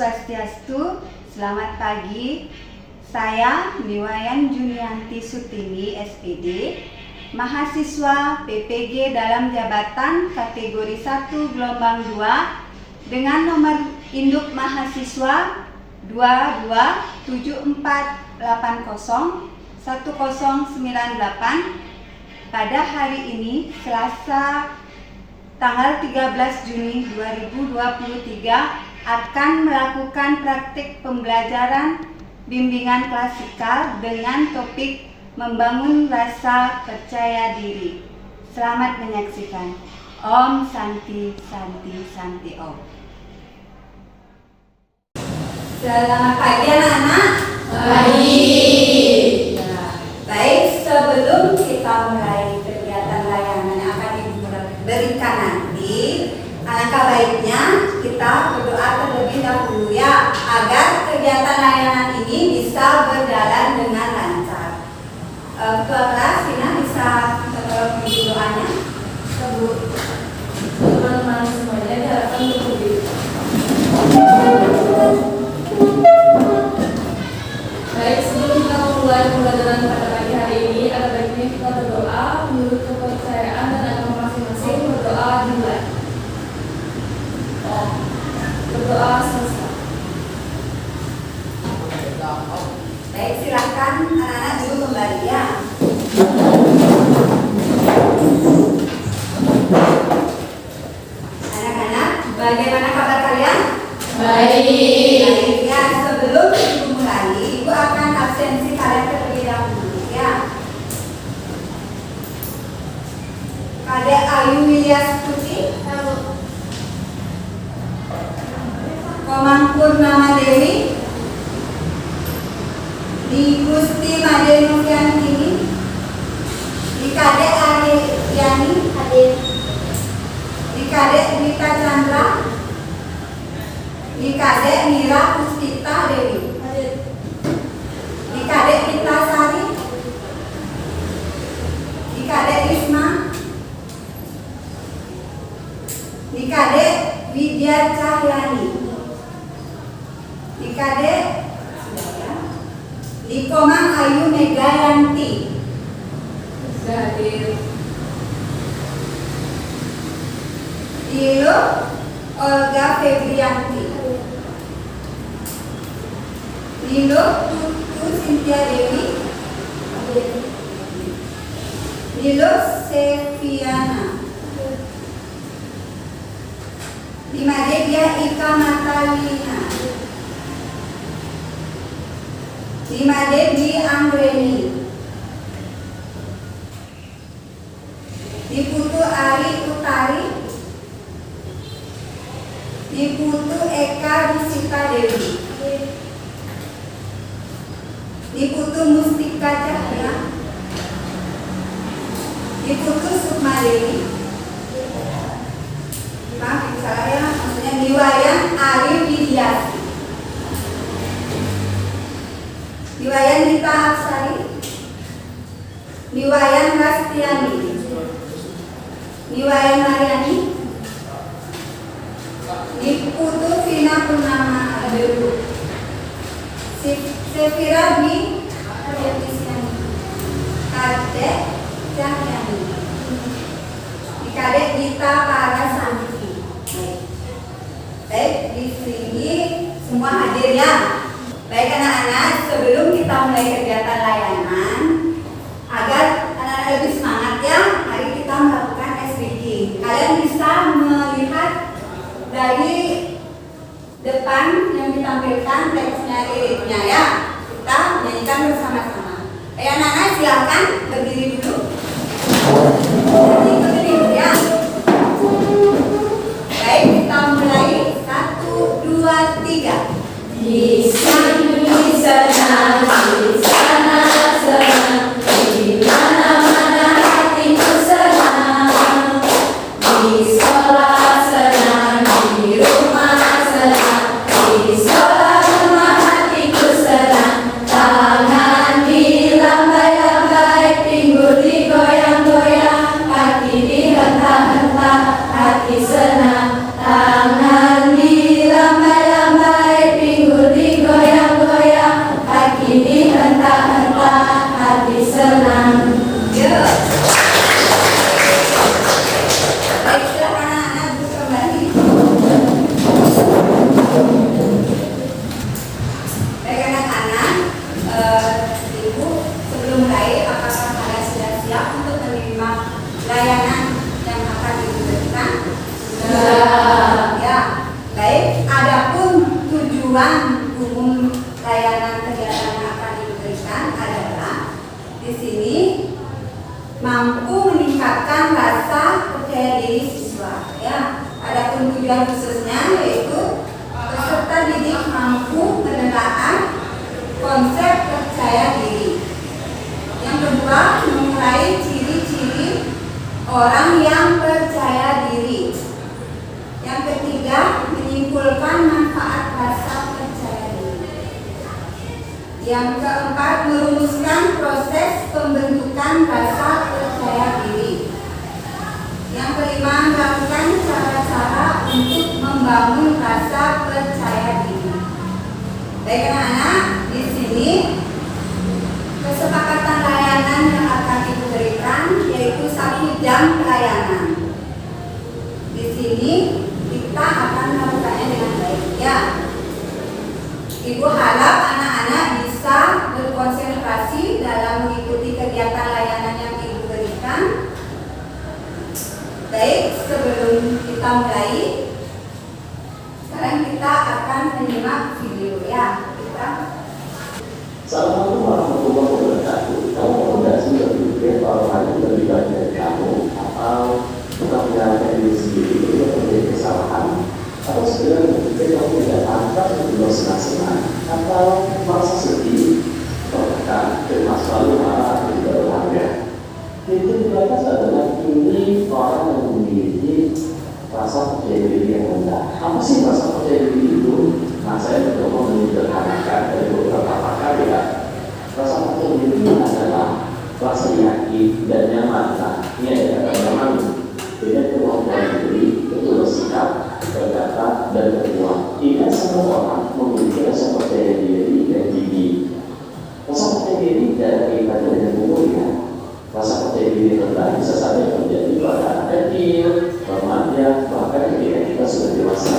Swastiastu, selamat pagi. Saya Niwayan Junianti Sutini, SPD, mahasiswa PPG dalam jabatan kategori 1 gelombang 2 dengan nomor induk mahasiswa 2274801098 pada hari ini, Selasa tanggal 13 Juni 2023, akan melakukan praktik pembelajaran bimbingan klasikal dengan topik membangun rasa percaya diri. Selamat menyaksikan. Om Santi Santi Santi Om. Selamat pagi anak-anak. Pagi. Baik, sebelum kita mulai kegiatan layanan yang akan diberikan nanti, alangkah baiknya kita berdoa terlebih dahulu ya, agar kegiatan layanan ini bisa berjalan dengan lancar. Ketua kelas, Vina bisa tolong doanya. Teman-teman semuanya diharapkan untuk berdiri. Baik, sebelum kita memulai pembelajaran pada pagi hari ini, ada baiknya kita berdoa menurut kepercayaan dan agama masing-masing. Berdoa dimulai. Berdoa selesai. Baik, silahkan anak-anak dulu kembali ya. Anak-anak, bagaimana kabar kalian? Baik. Ya, sebelum ibu mulai, ibu akan absensi kalian terlebih dahulu ya. Kadek Ayu Wilyas Putri, Komang Purnama Dewi, di Gusti Made Noviantini, di Kadek Ariani, di Kadek Rita Chandra, di Kadek Mira Puspita Dewi, di Kadek Rita Sari, di Kadek Risma, di Kadek Widya Cahyani, di Kadek di Komang Ayu Megayanti, Sudah hadir. di Lo Olga Febrianti, di Lo Tutu Cynthia Dewi, di Lo Seviana, di Madedia Ika Matalina, di Madebi Anggreni, di Putu Ari Utari, di Putu Eka Rusita Dewi, di Putu Mustika Cahya, di Putu Sukma Dewi, maaf salah ya, maksudnya Niwayan Ari Widiasi, Niwayan Rita Aksari, Niwayan Rastiani, Niwayan Mariani, di Putu Vina Purnama Adewu, Sefira Dwi Adetisyani, Kadek Cahyani, di Kadek Dita Parasanti. Baik, di sini semua hadir ya. Baik anak-anak, sebelum kita mulai kegiatan layanan, agar anak-anak lebih semangat ya, mari kita melakukan SPG. Kalian bisa melihat dari depan yang ditampilkan teksnya, liriknya ya. Kita menyanyikan bersama-sama. Ayo anak-anak, silakan berdiri dulu. Ikutin ibu ya. Baik, kita mulai. 1, 2, 3. Di sini senang, di sana senang, di mana-mana hatiku senang. Di sekolah senang, di rumah senang, di sekolah rumah hatiku senang. Tangan dilambai-lambai, pinggul digoyang-goyang, kaki dihentak-hentak, hati senang. Tangan dilambai-lambai, akan diberikan? Sudah. Ya, baik. Adapun tujuan umum layanan kegiatan yang akan diberikan adalah di sini mampu meningkatkan rasa percaya diri siswa. Ya, adapun tujuan khususnya yaitu peserta didik mampu menelaah konsep percaya diri. Yang kedua, mengurai ciri-ciri orang yang percaya diri. Yang ketiga, menyimpulkan manfaat rasa percaya diri. Yang keempat, merumuskan proses pembentukan rasa percaya diri. Yang kelima, melakukan cara-cara untuk membangun rasa percaya diri. Baik anak-anak, di sini kesepakatan layanan yang akan diberikan yaitu 1 jam pelayanan. Di sini kita akan melakukannya dengan baik, ya. Ibu harap anak-anak bisa berkonsentrasi dalam mengikuti kegiatan layanan yang Ibu berikan. Baik, sebelum kita mulai, sekarang kita akan menyimak video, ya. Assalamualaikum warahmatullahi wabarakatuh. Kamu rekomendasi berpikir orang lain lebih baik dari kamu, atau bukan menyalahkan diri sendiri itu menjadi kesalahan, atau sebenarnya berpikir kamu tidak pantas untuk senang-senang, atau merasa sedih, bahkan cemas selalu marah di berolahraga. Titik batas adalah ini orang yang memiliki rasa percaya diri yang rendah. Apa sih rasa percaya diri itu? Nah, saya mencoba menyederhanakan dari beberapa pakar, ya. Rasa percaya diri adalah rasa yakin dan nyaman. Nah, ini ada kata nyaman. Dengan kemampuan diri, itu bersikap, berdata, dan berkuat. Tidak semua orang memiliki rasa percaya diri yang tinggi. Rasa percaya diri tidak ada kaitannya dengan umur, ya. Rasa percaya diri rendah bisa saja terjadi pada anak kecil, remaja, bahkan ketika kita sudah dewasa.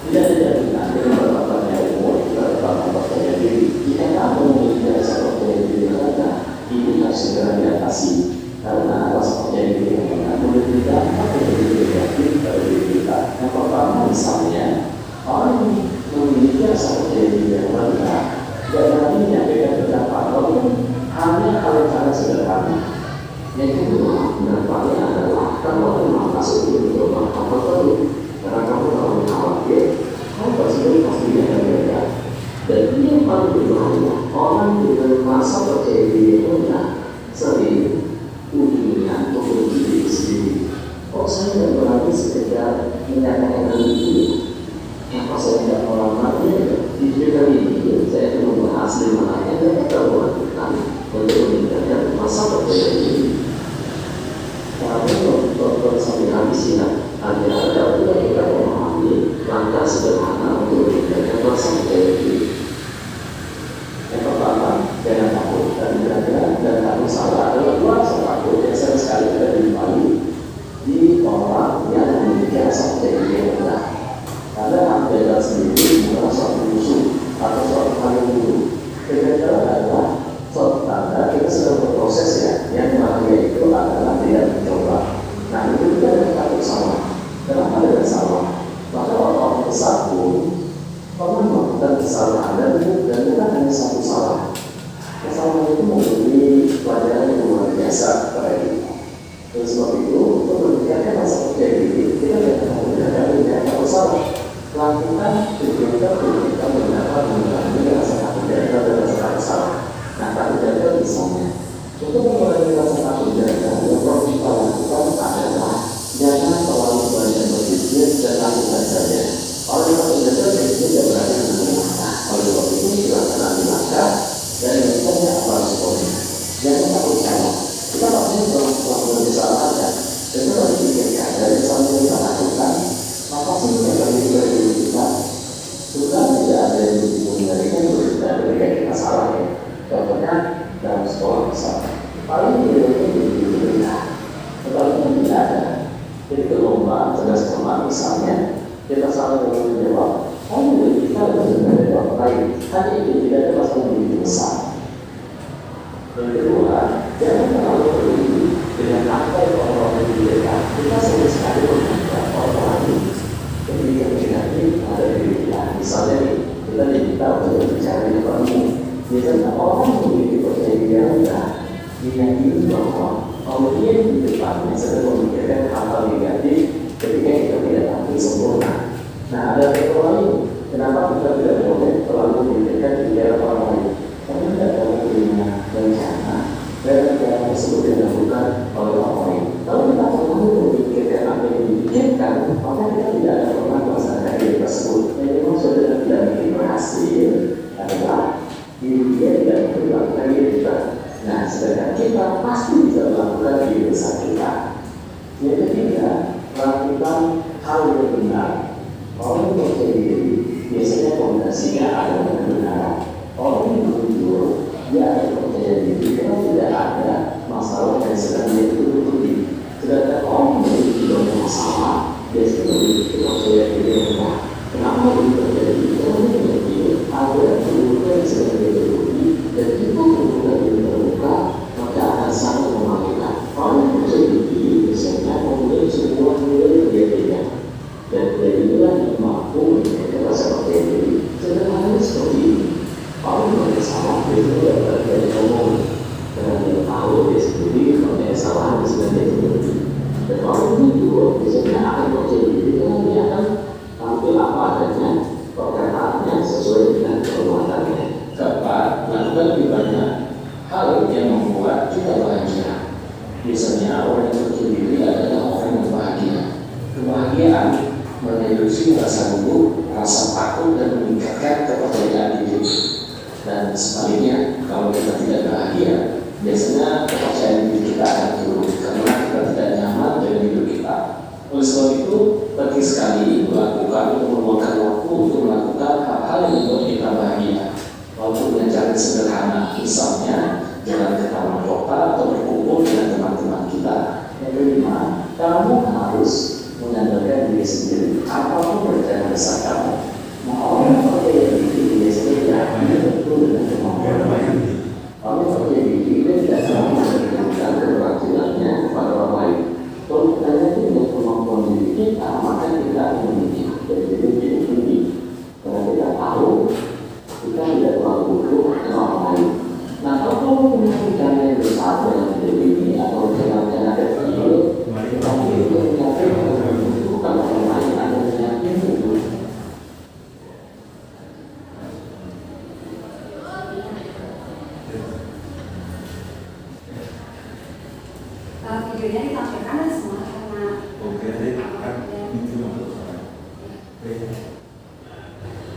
Tidak ada jaminan dengan bertambahnya umur kita tetap percaya diri. Jika kamu memiliki rasa percaya diri rendah, ini harus segera diatasi. Karena rasa percaya diri yang rendah boleh berdampak menjadi negatif pada diri kita. Yang pertama, misalnya orang yang memiliki rasa percaya diri yang rendah dan nanti menyampaikan pendapat walaupun hanya hal yang sangat sederhana. Yang kedua, dampaknya adalah kamu akan masuk ke dalam apa tadi, karena kamu terlalu khawatir, kamu pasti tidak berbeda. Dan ini yang paling berbahaya, orang dengan rasa percaya diri rendah sering ujungnya untuk diri sendiri. Oh, saya tidak berani sekedar menyatakan itu. Apa saya tidak melamarnya? Di cerita ini saya akan membahas 5 hal yang dapat kamu lakukan untuk meningkatkan rasa percaya diri. Kami sambil habis ya, agar dapat kita memahami langkah sederhana untuk meningkatkan rasa percaya diri. Yang pertama, jangan takut dan belajar dan takut salah. Adalah 2 rasa takut yang sering sekali kita jumpai di orang yang memiliki rasa percaya diri yang rendah. Karena kegagalan sendiri bukan suatu musuh atau suatu hal yang buruk. Kegagalan adalah suatu tanda kita sedang berproses, ya. Yang bahaya itu adalah tidak mencoba. Nah, itu kita tidak takut salah. Kenapa sering sekali menghadap orang lain. Jadi yang negatif ada di diri kita. Misalnya nih, kita diminta untuk berbicara di depan umum. Biasanya orang memiliki percaya diri yang rendah, diyakini bahwa kalau dia di depan sedang memikirkan hal-hal negatif ketika kita tidak tampil sempurna. Nah, ada faktor lain. Kenapa kita tidak boleh terlalu memikirkan pikiran orang lain? Karena tidak tahu punya rencana dan rencana tersebut dilakukan oleh orang lain. Kalau kita terlalu memikirkan apa yang dipikirkan, maka kita tidak akan pernah melaksanakan ide tersebut. Yang dimaksud dengan tidak bikin berhasil adalah diri dia tidak melakukan ide kita. Nah, sedangkan kita pasti bisa melakukan ide besar kita. Yang ketiga, melakukan hal yang benar. Orang yang percaya diri biasanya kombinasinya ada dengan kebenaran. Orang yang jujur, dia akan percaya diri karena tidak ada masalah yang sedang dia tutupi. Sedangkan orang yang tidak masalah, biasanya memiliki percaya diri yang rendah. Kenapa dia percaya diri? Karena dia mengerti ada kebutuhan yang sedang dia tutupi dan jika kebutuhan itu terbuka, maka akan sangat memalukan. Orang yang percaya diri biasanya mempunyai semua nilai yang dia pegang. Dan dari inilah yang mampu menjadikan rasa percaya diri. Sederhana seperti ini. Kalau dia salah, dia tidak terjadi ngomong. Karena dia tahu dia sendiri kalau dia salah, dia sedang dia sendiri. Dan kalau jujur, biasanya akan percaya diri karena dia akan tampil apa adanya, perkataannya sesuai dengan perbuatannya. Keempat, lakukan lebih banyak hal yang membuat kita bahagia. Biasanya orang yang percaya diri adalah orang yang bahagia. Kebahagiaan mereduksi rasa gugup, rasa takut dan meningkatkan kepercayaan diri. Dan sebaliknya, kalau kita tidak bahagia, biasanya kepercayaan diri kita akan turun karena kita tidak nyaman dengan hidup kita. Oleh sebab itu, penting sekali melakukan atau meluangkan waktu untuk melakukan hal-hal yang membuat kita bahagia. Walaupun dengan cara sederhana, misalnya jalan ke taman kota atau berkumpul dengan teman-teman kita. Yang kelima, kamu harus mengandalkan diri sendiri. Apapun rencana besar kamu, nah orang yang percaya diri biasanya yakin betul dengan kemampuan. Orang yang percaya diri dia tidak selalu memberikan keberhasilannya kepada orang lain. Kalau kita yakin dengan kemampuan diri kita, maka kita akan memiliki diri tinggi. Karena kita tahu kita tidak terlalu butuh dengan orang lain. Nah, kalau punya rencana yang besar dalam diri ini atau rencana kecil, tapi itu mencapai bukan orang lain ada penyakit itu. Videonya ditampilkan semua karena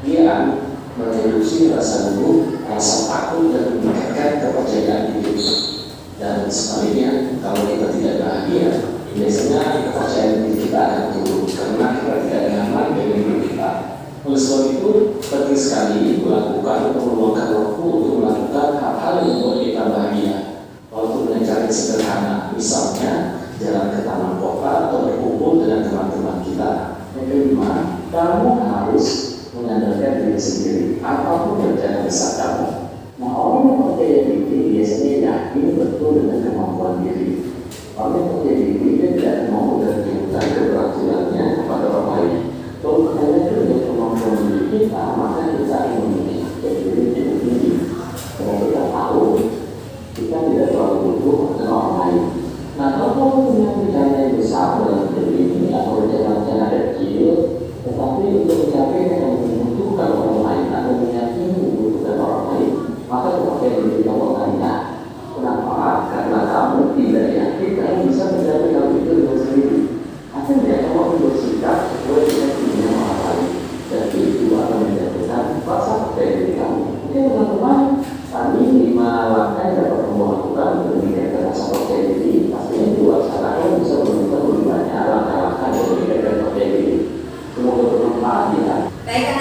dia mereduksi rasa gugup, rasa takut dan meningkatkan kepercayaan diri. Dan sebaliknya, kalau kita tidak bahagia, biasanya kepercayaan diri kita akan turun karena kita tidak nyaman dengan diri kita. Oleh sebab itu, penting sekali melakukan atau meluangkan waktu untuk melakukan hal-hal yang membuat kita bahagia. Walaupun dengan cara sederhana, misalnya jalan ke taman kota atau berkumpul dengan teman-teman kita. Yang kelima, kamu harus mengandalkan diri sendiri. Apapun rencana besar kamu. Nah, orang yang percaya diri biasanya yakin betul dengan kemampuan diri. Orang yang percaya diri dia tidak mau menunjukkan keberhasilannya kepada orang lain. Kalau kita yakin dengan kemampuan diri kita, maka kita akan memiliki diri yang tinggi. Karena kita tahu kita tidak terlalu butuh dengan orang lain. Nah, kalau punya rencana yang besar dalam diri ini atau rencana kecil, tetapi untuk mencapai yang membutuhkan orang lain atau meyakini membutuhkan orang lain, maka kepercayaan diri kamu akan rendah. Kenapa? Karena kamu tidak yakin kamu bisa mencapai hal itu dengan sendiri. Akhirnya kamu akan bersikap sesuai dengan keinginan orang lain, dan itu akan menjatuhkan rasa percaya diri kamu. Oke teman-teman, tadi 5 langkah yang dapat kamu lakukan untuk meningkatkan rasa percaya diri. Pastinya diwaksanakan bisa menunjukkan lebih banyak langkah-langkah yang meningkatkan percaya diri. Semoga bermanfaat ya. baik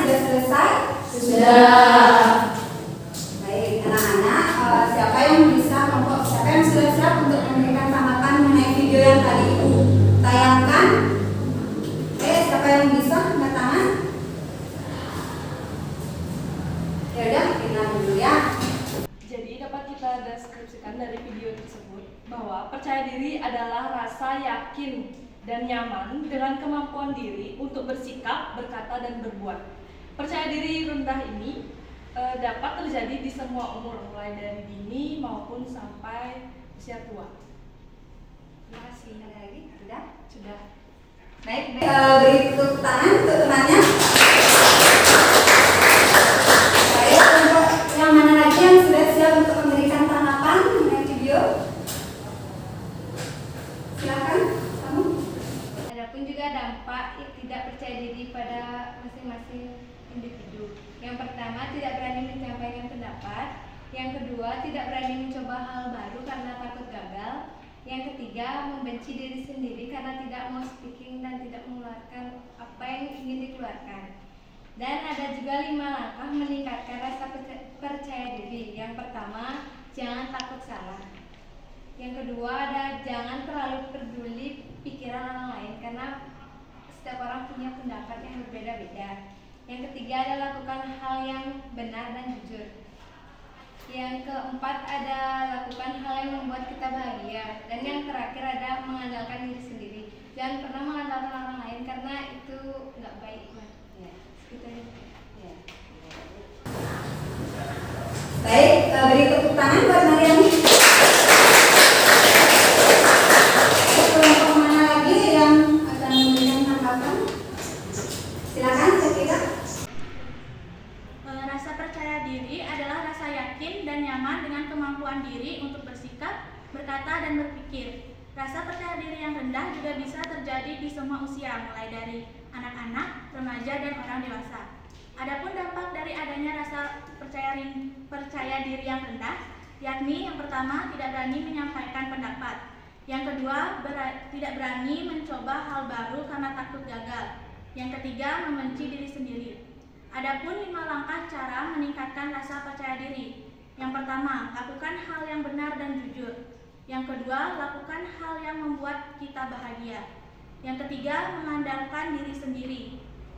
sudah selesai? Sudah. Baik, anak-anak, siapa yang sudah siap untuk memberikan tanggapan mengenai video yang tadi Ibu tayangkan? Oke, siapa yang bisa angkat tangan? Ya udah, kita dulu ya. Jadi dapat kita deskripsikan dari video tersebut bahwa percaya diri adalah rasa yakin dan nyaman dengan kemampuan diri untuk bersikap, berkata, dan berbuat. Percaya diri rendah ini dapat terjadi di semua umur, mulai dari dini maupun sampai usia tua. Terima kasih. Ada lagi? Sudah. Baik, beri tepuk tangan untuk temannya. Baik, untuk yang mana lagi yang sudah siap untuk memberikan tanggapan mengenai video? Silakan, kamu. Adapun juga dampak yang tidak percaya diri pada masing-masing individu. Yang pertama, tidak berani menyampaikan pendapat. Yang kedua, tidak berani mencoba hal baru karena takut gagal. Yang ketiga, membenci diri sendiri karena tidak mau speaking dan tidak mengeluarkan apa yang ingin dikeluarkan. Dan ada juga 5 langkah meningkatkan rasa percaya diri. Yang pertama, jangan takut salah. Yang kedua ada jangan terlalu peduli pikiran orang lain karena setiap orang punya pendapat yang berbeda-beda. Yang ketiga ada lakukan hal yang benar dan jujur. Yang keempat ada lakukan hal yang membuat kita bahagia. Dan yang terakhir ada mengandalkan diri sendiri. Jangan pernah mengandalkan orang lain karena itu nggak baik. Ya, gitu ya. Baik, beri tepuk tangan buat Mariani. Kelompok mana lagi yang akan memberikan tanggapan? Silakan, Sekira. Rasa percaya diri adalah rasa yakin dan nyaman dengan kemampuan diri untuk bersikap, berkata, dan berpikir. Rasa percaya diri yang rendah juga bisa terjadi di semua usia, mulai dari anak-anak, remaja, dan orang dewasa. Adapun dampak dari adanya rasa percaya diri yang rendah, yakni yang pertama tidak berani menyampaikan pendapat, yang kedua tidak berani mencoba hal baru karena takut gagal, yang ketiga membenci diri sendiri. Adapun 5 langkah cara meningkatkan rasa percaya diri. Yang pertama, lakukan hal yang benar dan jujur. Yang kedua, lakukan hal yang membuat kita bahagia. Yang ketiga, mengandalkan diri sendiri.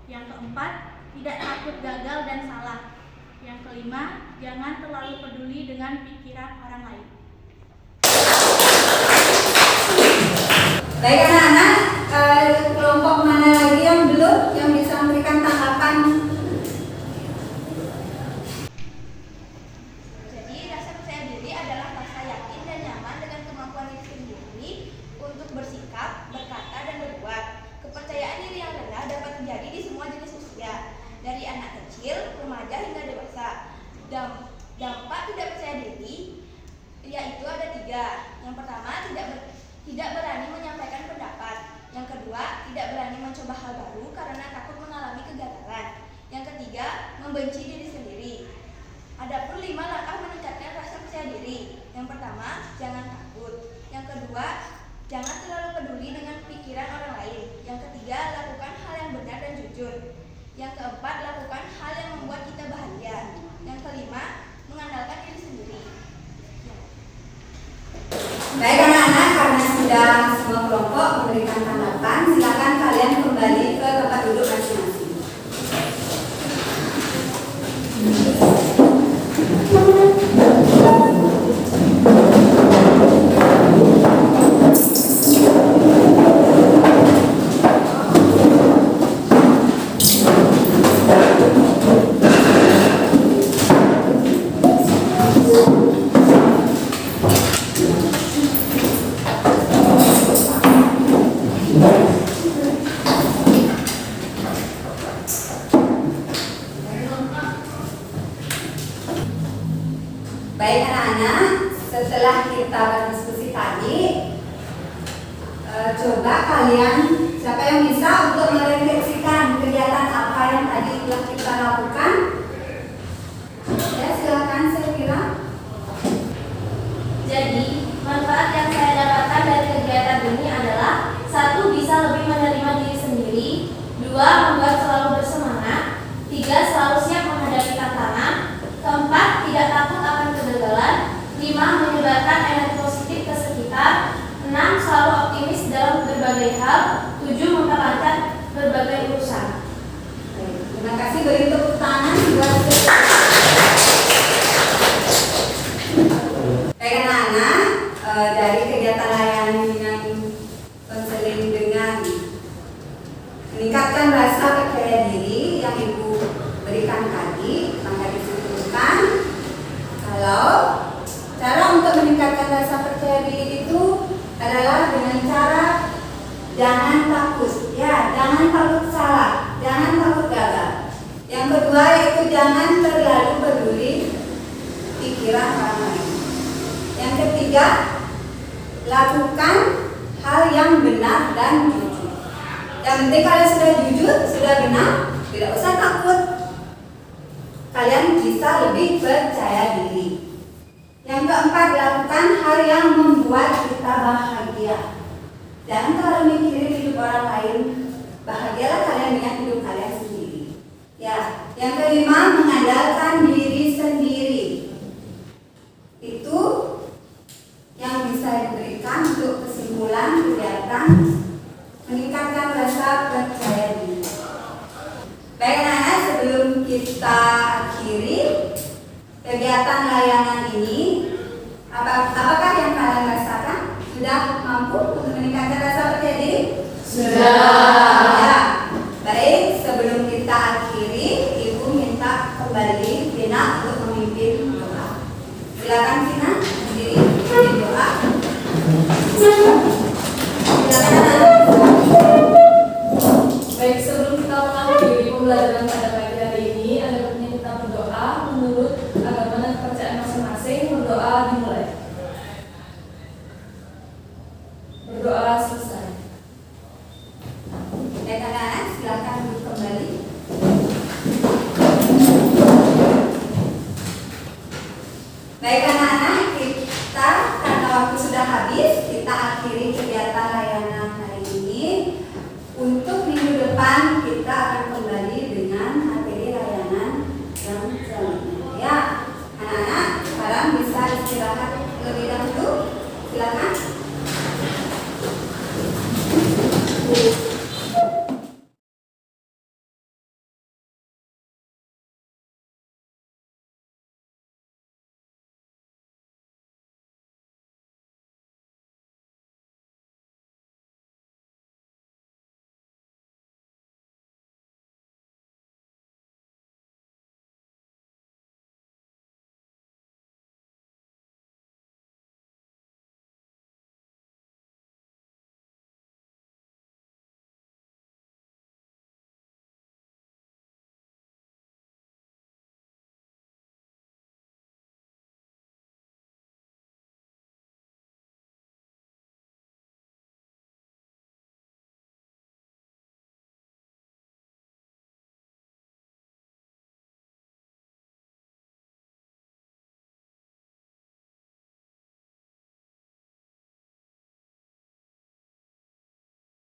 Yang keempat, tidak takut gagal dan salah. Yang kelima, jangan terlalu peduli dengan pikiran orang lain. Baik anak-anak, kelompok mana lagi yang belum yang bisa memberikan tanggapan? Jadi rasa percaya diri adalah rasa yakin dan nyaman dengan kemampuan diri sendiri untuk bersikap, berkata, dan berbuat. Kepercayaan diri yang rendah dapat terjadi di semua jenis usia, dari anak kecil, remaja, hingga dewasa. Dampak tidak percaya diri yaitu ada 3. Yang pertama, tidak berani menyampaikan pendapat. Yang kedua, tidak berani mencoba hal baru karena takut mengalami kegagalan. Yang ketiga, membenci diri sendiri. Adapun 5 langkah meningkatkan rasa percaya diri. Yang pertama, jangan takut. Yang kedua, jangan terlalu peduli dengan pikiran orang lain. Yang ketiga, lakukan hal yang benar dan jujur. Yang keempat, lakukan hal yang membuat kita bahagia. Yang kelima, mengandalkan diri sendiri. Baik anak-anak, karena sudah semua kelompok memberikan tanggapan, silakan kalian kembali ke tempat duduk masing-masing. Baik anak-anak, setelah kita berdiskusi tadi, coba kalian siapa yang bisa untuk merefleksikan kegiatan apa yang tadi telah kita lakukan? Ya, silakan Sekira. Jadi, manfaat yang saya dapatkan dari kegiatan ini adalah 1. Bisa lebih menerima diri sendiri. 2. Membuat selalu bersemangat. 3. selalu optimis dalam berbagai hal. 7. Memperlancar berbagai urusan. Baik, terima kasih. Beri tepuk tangan buat baik anak-anak, dari kegiatan layanan dengan konseling dengan meningkatkan rasa percaya diri yang Ibu berikan tadi, maka disimpulkan kalau cara untuk meningkatkan rasa percaya diri itu adalah dengan cara jangan takut, ya, jangan takut salah, jangan takut gagal. Yang kedua yaitu jangan terlalu peduli pikiran orang lain. Yang ketiga, lakukan hal yang benar dan jujur. Yang penting kalian sudah jujur, sudah benar, tidak usah takut. Kalian bisa lebih percaya diri. Yang keempat, lakukan hal yang membuat kita bahagia. Jangan terlalu mikirin hidup orang lain. Bahagialah kalian dengan hidup kalian sendiri. Ya, yang kelima, mengandalkan diri sendiri. Itu yang bisa diberikan untuk kesimpulan kegiatan meningkatkan rasa percaya diri. Baik anak-anak, sebelum kita akhiri kegiatan layanan ini, apakah yang kalian rasakan sudah mampu untuk meningkatkan rasa percaya diri? Sudah. Ya. Baik, sebelum kita akhiri, Ibu minta kembali Vina untuk memimpin doa. Silakan Vina, berdiri memimpin doa. Silakan. Baik, sebelum kita mengakhiri pembelajaran pada pagi hari ini, ada baiknya kita berdoa menurut agama dan kepercayaan masing-masing. Berdoa dimulai. Berdoa selesai. Baik anak-anak, silakan duduk kembali. Baik anak-anak, kita karena waktu sudah habis, kita akhiri kegiatan layanan hari ini. Untuk minggu depan kita akan kembali dengan materi layanan yang selanjutnya. Ya, anak-anak, sekarang bisa istirahat terlebih dahulu. Silakan.